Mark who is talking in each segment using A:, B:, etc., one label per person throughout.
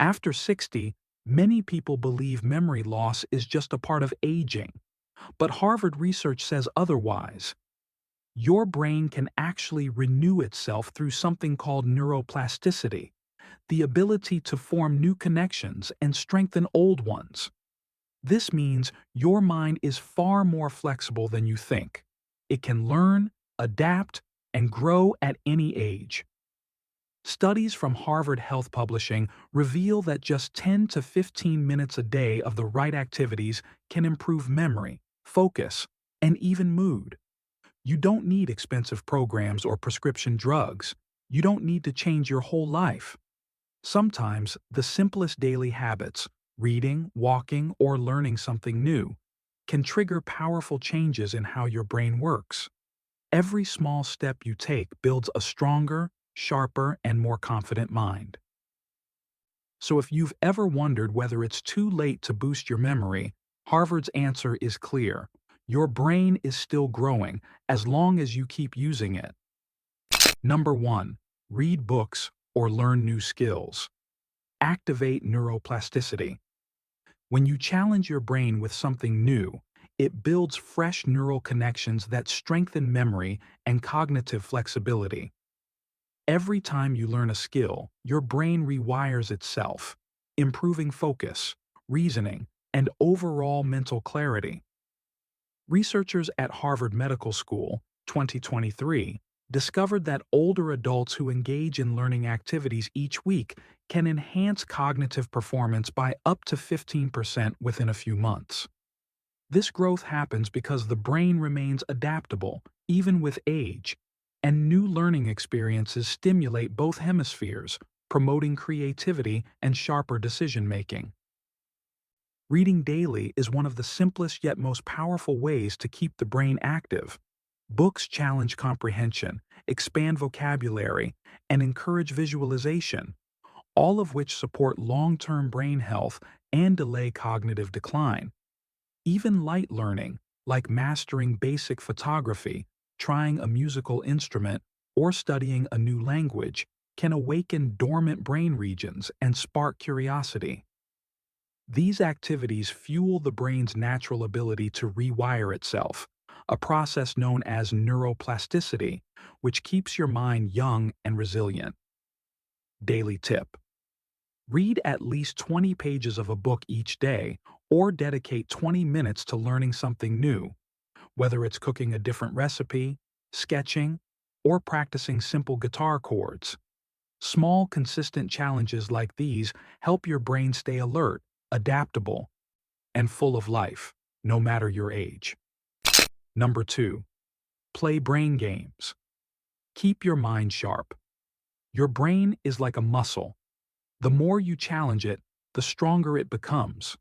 A: After 60, many people believe memory loss is just a part of aging, but Harvard research says otherwise. Your brain can actually renew itself through something called neuroplasticity, the ability to form new connections and strengthen old ones. This means your mind is far more flexible than you think. It can learn, adapt, and grow at any age. Studies from Harvard Health Publishing reveal that just 10 to 15 minutes a day of the right activities can improve memory, focus, and even mood. You don't need expensive programs or prescription drugs. You don't need to change your whole life. Sometimes the simplest daily habits, reading, walking, or learning something new, can trigger powerful changes in how your brain works. Every small step you take builds a stronger, sharper, and more confident mind. So if you've ever wondered whether it's too late to boost your memory, Harvard's answer is clear. Your brain is still growing as long as you keep using it. Number 1. Read books or learn new skills. Activate neuroplasticity. When you challenge your brain with something new, it builds fresh neural connections that strengthen memory and cognitive flexibility. Every time you learn a skill, your brain rewires itself, improving focus, reasoning, and overall mental clarity. Researchers at Harvard Medical School, 2023, discovered that older adults who engage in learning activities each week can enhance cognitive performance by up to 15% within a few months. This growth happens because the brain remains adaptable, even with age, and new learning experiences stimulate both hemispheres, promoting creativity and sharper decision-making. Reading daily is one of the simplest yet most powerful ways to keep the brain active. Books challenge comprehension, expand vocabulary, and encourage visualization, all of which support long-term brain health and delay cognitive decline. Even light learning, like mastering basic photography, trying a musical instrument, or studying a new language, can awaken dormant brain regions and spark curiosity. These activities fuel the brain's natural ability to rewire itself, a process known as neuroplasticity, which keeps your mind young and resilient. Daily tip: read at least 20 pages of a book each day or dedicate 20 minutes to learning something new, whether it's cooking a different recipe, sketching, or practicing simple guitar chords. Small, consistent challenges like these help your brain stay alert, adaptable, and full of life, no matter your age. Number 2. Play brain games. Keep your mind sharp. Your brain is like a muscle. The more you challenge it, the stronger it becomes.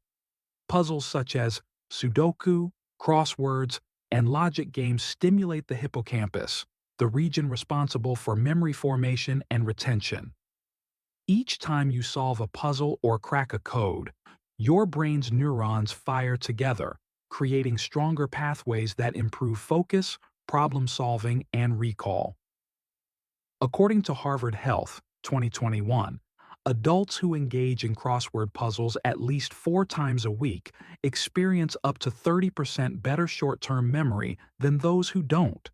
A: Puzzles such as Sudoku, crosswords, and logic games stimulate the hippocampus, the region responsible for memory formation and retention. Each time you solve a puzzle or crack a code, your brain's neurons fire together, creating stronger pathways that improve focus, problem-solving, and recall. According to Harvard Health, 2021, adults who engage in crossword puzzles at least 4 times a week experience up to 30% better short-term memory than those who don't.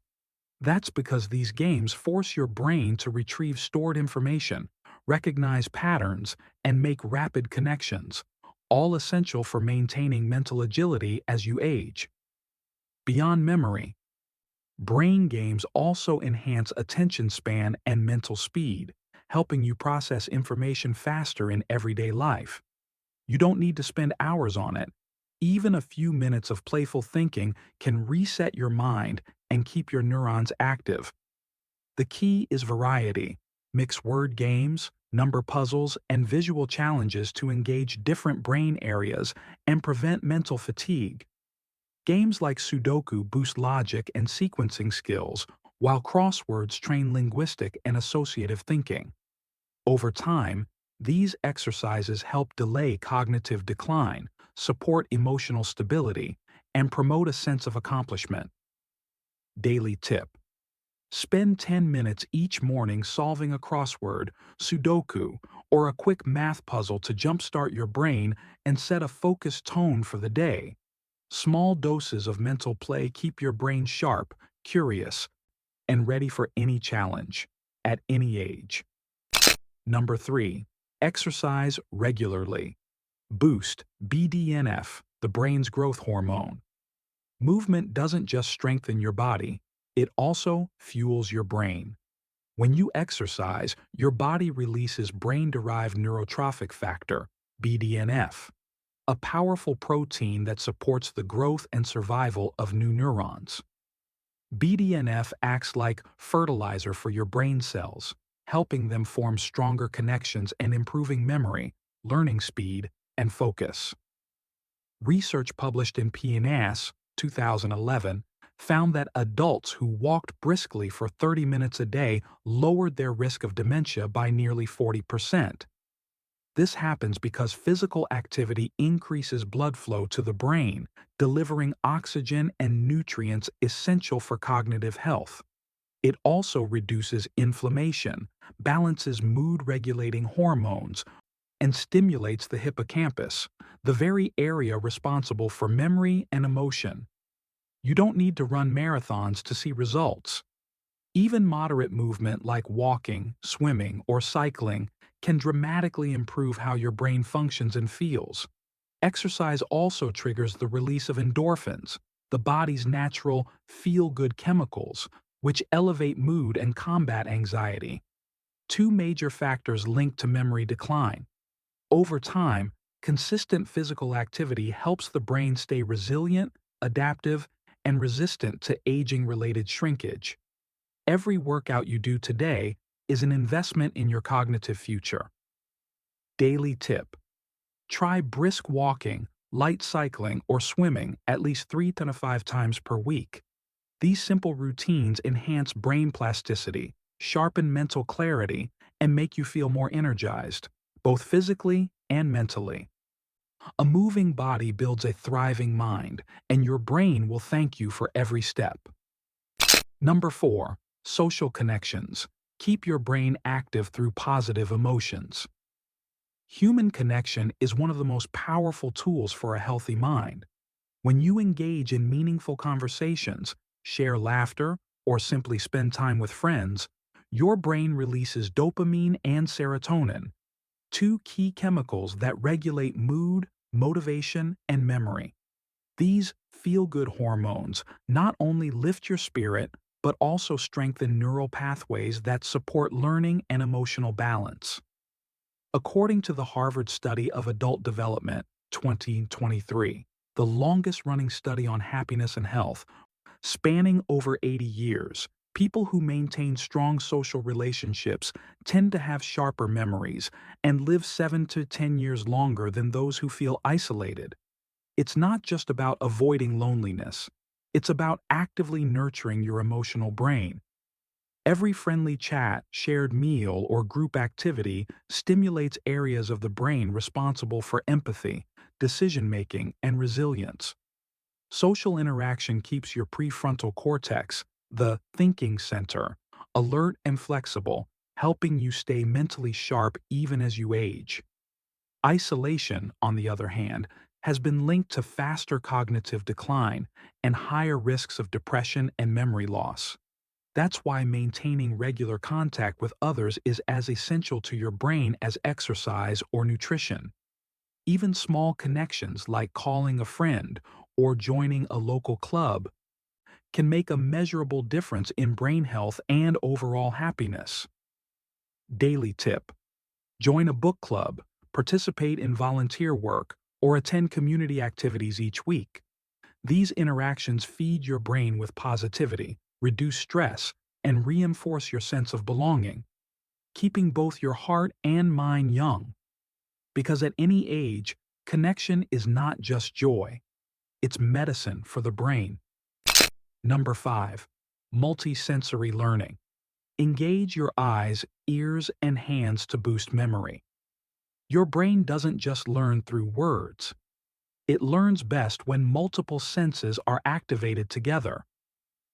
A: That's because these games force your brain to retrieve stored information, recognize patterns, and make rapid connections, all essential for maintaining mental agility as you age. Beyond memory, brain games also enhance attention span and mental speed, helping you process information faster in everyday life. You don't need to spend hours on it. Even a few minutes of playful thinking can reset your mind and keep your neurons active. The key is variety. Mix word games, number puzzles, and visual challenges to engage different brain areas and prevent mental fatigue. Games like Sudoku boost logic and sequencing skills, while crosswords train linguistic and associative thinking. Over time, these exercises help delay cognitive decline, support emotional stability, and promote a sense of accomplishment. Daily tip: Spend 10 minutes each morning solving a crossword, Sudoku, or a quick math puzzle to jumpstart your brain and set a focused tone for the day. Small doses of mental play keep your brain sharp, curious, and ready for any challenge, at any age. Number 3. Exercise regularly. Boost BDNF, the brain's growth hormone. Movement doesn't just strengthen your body, it also fuels your brain. When you exercise, your body releases brain-derived neurotrophic factor, BDNF, a powerful protein that supports the growth and survival of new neurons. BDNF acts like fertilizer for your brain cells, helping them form stronger connections and improving memory, learning speed, and focus. Research published in PNAS 2011 found that adults who walked briskly for 30 minutes a day lowered their risk of dementia by nearly 40%. This happens because physical activity increases blood flow to the brain, delivering oxygen and nutrients essential for cognitive health. It also reduces inflammation, balances mood-regulating hormones, and stimulates the hippocampus, the very area responsible for memory and emotion. You don't need to run marathons to see results. Even moderate movement like walking, swimming, or cycling can dramatically improve how your brain functions and feels. Exercise also triggers the release of endorphins, the body's natural feel-good chemicals, which elevate mood and combat anxiety. Two major factors linked to memory decline. Over time, consistent physical activity helps the brain stay resilient, adaptive, and resistant to aging-related shrinkage. Every workout you do today is an investment in your cognitive future. Daily tip: try brisk walking, light cycling, or swimming at least 3 to 5 times per week. These simple routines enhance brain plasticity, sharpen mental clarity, and make you feel more energized, both physically and mentally. A moving body builds a thriving mind, and your brain will thank you for every step. Number 4. Social connections. Keep your brain active through positive emotions. Human connection is one of the most powerful tools for a healthy mind. When you engage in meaningful conversations, share laughter, or simply spend time with friends, your brain releases dopamine and serotonin, two key chemicals that regulate mood, motivation, and memory. These feel-good hormones not only lift your spirit, but also strengthen neural pathways that support learning and emotional balance. According to the Harvard Study of Adult Development, 2023, the longest-running study on happiness and health, spanning over 80 years, people who maintain strong social relationships tend to have sharper memories and live 7 to 10 years longer than those who feel isolated. It's not just about avoiding loneliness. It's about actively nurturing your emotional brain. Every friendly chat, shared meal, or group activity stimulates areas of the brain responsible for empathy, decision-making, and resilience. Social interaction keeps your prefrontal cortex, the thinking center, alert and flexible, helping you stay mentally sharp even as you age. Isolation, on the other hand, has been linked to faster cognitive decline and higher risks of depression and memory loss. That's why maintaining regular contact with others is as essential to your brain as exercise or nutrition. Even small connections like calling a friend or joining a local club can make a measurable difference in brain health and overall happiness. Daily tip: join a book club, participate in volunteer work, or attend community activities each week. These interactions feed your brain with positivity, reduce stress, and reinforce your sense of belonging, keeping both your heart and mind young. Because at any age, connection is not just joy, it's medicine for the brain. Number 5. Multisensory learning. Engage your eyes, ears, and hands to boost memory. Your brain doesn't just learn through words. It learns best when multiple senses are activated together.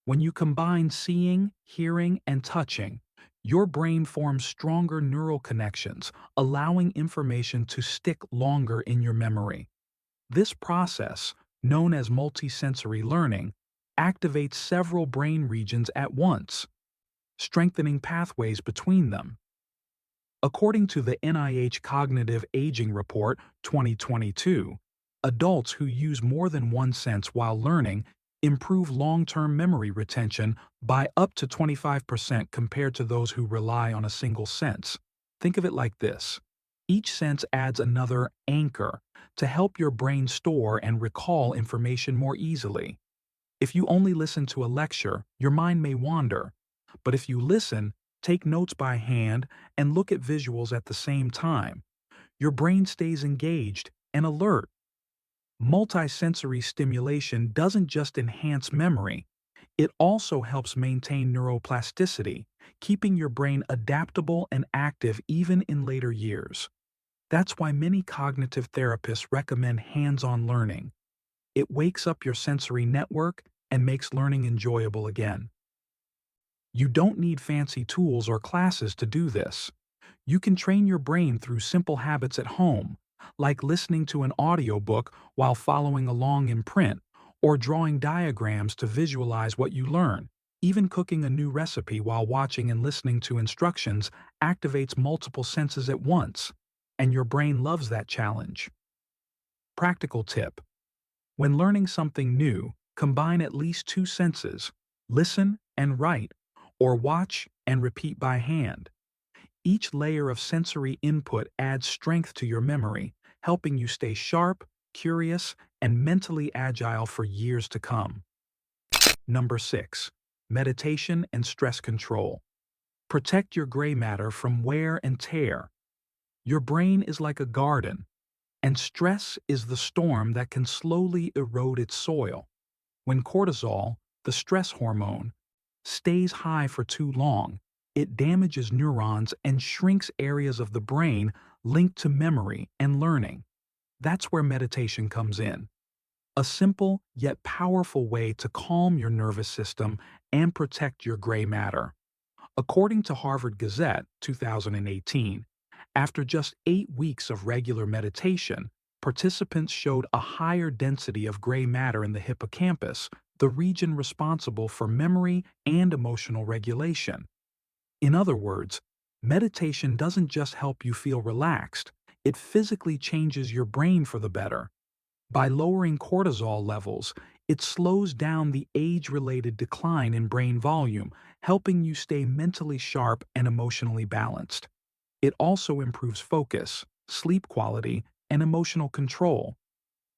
A: When you combine seeing, hearing, and touching, your brain forms stronger neural connections, allowing information to stick longer in your memory. This process, known as multisensory learning, activates several brain regions at once, strengthening pathways between them. According to the NIH Cognitive Aging Report 2022, adults who use more than one sense while learning improve long-term memory retention by up to 25% compared to those who rely on a single sense. Think of it like this. Each sense adds another anchor to help your brain store and recall information more easily. If you only listen to a lecture, your mind may wander. But if you listen, take notes by hand, and look at visuals at the same time, your brain stays engaged and alert. Multisensory stimulation doesn't just enhance memory, it also helps maintain neuroplasticity, keeping your brain adaptable and active even in later years. That's why many cognitive therapists recommend hands-on learning. It wakes up your sensory network and makes learning enjoyable again. You don't need fancy tools or classes to do this. You can train your brain through simple habits at home, like listening to an audiobook while following along in print, or drawing diagrams to visualize what you learn. Even cooking a new recipe while watching and listening to instructions activates multiple senses at once, and your brain loves that challenge. Practical tip: when learning something new, combine at least two senses, listen and write, or watch and repeat by hand. Each layer of sensory input adds strength to your memory, helping you stay sharp, curious, and mentally agile for years to come. Number 6. Meditation and stress control. Protect your gray matter from wear and tear. Your brain is like a garden, and stress is the storm that can slowly erode its soil. When cortisol, the stress hormone, stays high for too long, it damages neurons and shrinks areas of the brain linked to memory and learning. That's where meditation comes in. A simple yet powerful way to calm your nervous system and protect your gray matter. According to Harvard Gazette 2018, after just 8 weeks of regular meditation, participants showed a higher density of gray matter in the hippocampus, the region responsible for memory and emotional regulation. In other words, meditation doesn't just help you feel relaxed, it physically changes your brain for the better. By lowering cortisol levels, it slows down the age-related decline in brain volume, helping you stay mentally sharp and emotionally balanced. It also improves focus, sleep quality, and emotional control,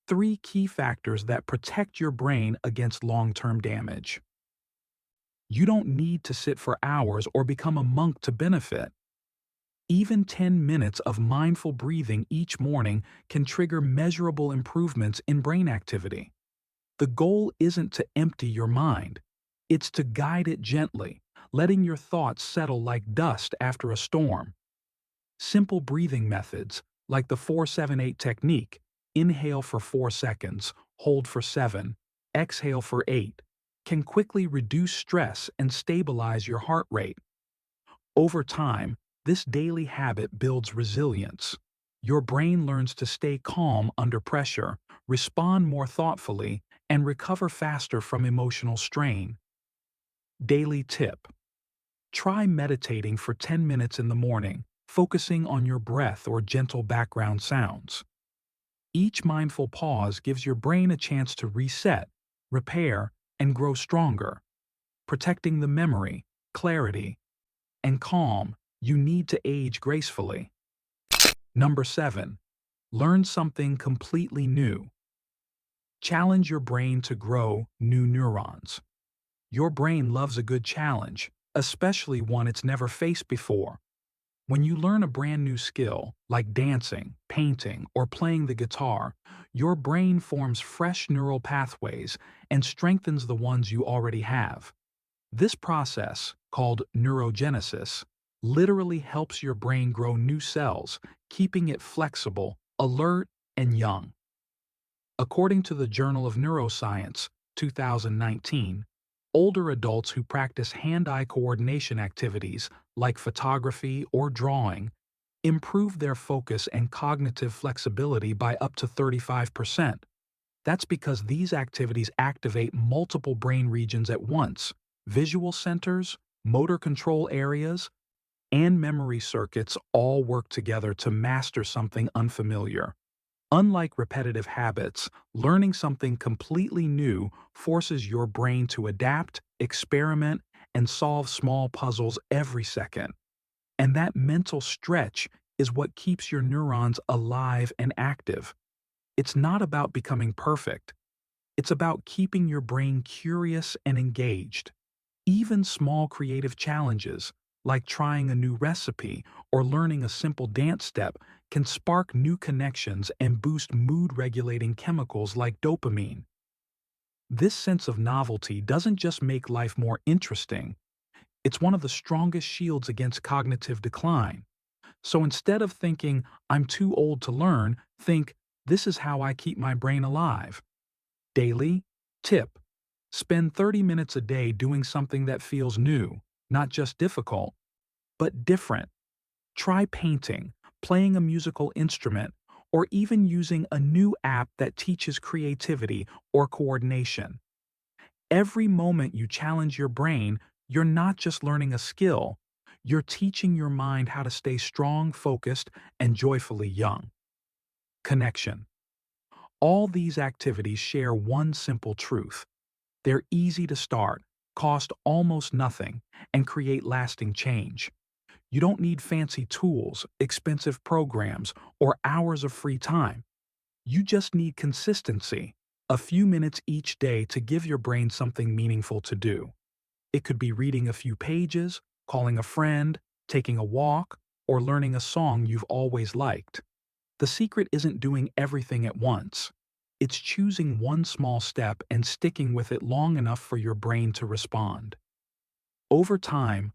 A: 3 key factors that protect your brain against long-term damage. You don't need to sit for hours or become a monk to benefit. Even 10 minutes of mindful breathing each morning can trigger measurable improvements in brain activity. The goal isn't to empty your mind. It's to guide it gently, letting your thoughts settle like dust after a storm. Simple breathing methods, like the 4-7-8 technique, inhale for 4 seconds, hold for 7, exhale for 8, can quickly reduce stress and stabilize your heart rate. Over time, this daily habit builds resilience. Your brain learns to stay calm under pressure, respond more thoughtfully, and recover faster from emotional strain. Daily tip: try meditating for 10 minutes in the morning, focusing on your breath or gentle background sounds. Each mindful pause gives your brain a chance to reset, repair, and grow stronger, protecting the memory, clarity, and calm you need to age gracefully. Number 7. Learn something completely new. Challenge your brain to grow new neurons. Your brain loves a good challenge, especially one it's never faced before. When you learn a brand new skill, like dancing, painting, or playing the guitar, your brain forms fresh neural pathways and strengthens the ones you already have. This process, called neurogenesis, literally helps your brain grow new cells, keeping it flexible, alert, and young. According to the Journal of Neuroscience, 2019, Older adults who practice hand-eye coordination activities, like photography or drawing, improve their focus and cognitive flexibility by up to 35%. That's because these activities activate multiple brain regions at once: visual centers, motor control areas, and memory circuits all work together to master something unfamiliar. Unlike repetitive habits, learning something completely new forces your brain to adapt, experiment, and solve small puzzles every second. And that mental stretch is what keeps your neurons alive and active. It's not about becoming perfect. It's about keeping your brain curious and engaged. Even small creative challenges, like trying a new recipe or learning a simple dance step, can spark new connections and boost mood-regulating chemicals like dopamine. This sense of novelty doesn't just make life more interesting, it's one of the strongest shields against cognitive decline. So instead of thinking, "I'm too old to learn," think, "This is how I keep my brain alive." Daily tip: spend 30 minutes a day doing something that feels new, not just difficult, but different. Try painting, playing a musical instrument, or even using a new app that teaches creativity or coordination. Every moment you challenge your brain, you're not just learning a skill, you're teaching your mind how to stay strong, focused, and joyfully young. Connection. All these activities share one simple truth: they're easy to start, cost almost nothing, and create lasting change. You don't need fancy tools, expensive programs, or hours of free time. You just need consistency, a few minutes each day to give your brain something meaningful to do. It could be reading a few pages, calling a friend, taking a walk, or learning a song you've always liked. The secret isn't doing everything at once. It's choosing one small step and sticking with it long enough for your brain to respond. Over time,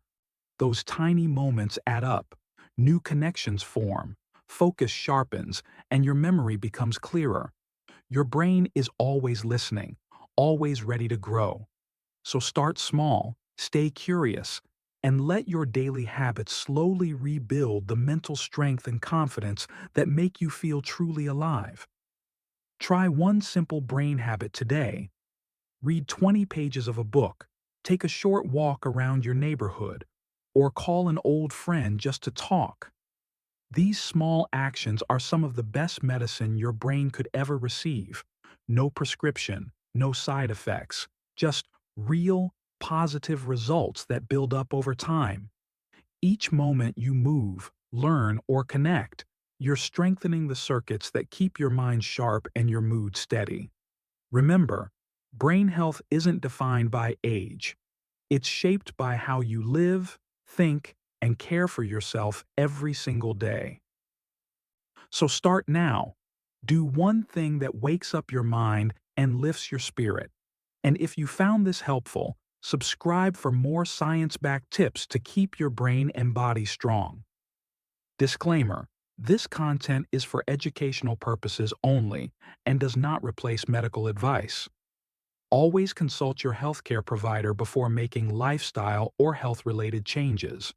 A: those tiny moments add up, new connections form, focus sharpens, and your memory becomes clearer. Your brain is always listening, always ready to grow. So start small, stay curious, and let your daily habits slowly rebuild the mental strength and confidence that make you feel truly alive. Try one simple brain habit today. Read 20 pages of a book, take a short walk around your neighborhood, or call an old friend just to talk. These small actions are some of the best medicine your brain could ever receive. No prescription, no side effects, just real, positive results that build up over time. Each moment you move, learn, or connect, you're strengthening the circuits that keep your mind sharp and your mood steady. Remember, brain health isn't defined by age. It's shaped by how you live, think, and care for yourself every single day. So start now. Do one thing that wakes up your mind and lifts your spirit. And if you found this helpful, subscribe for more science-backed tips to keep your brain and body strong. Disclaimer: this content is for educational purposes only and does not replace medical advice. Always consult your healthcare provider before making lifestyle or health-related changes.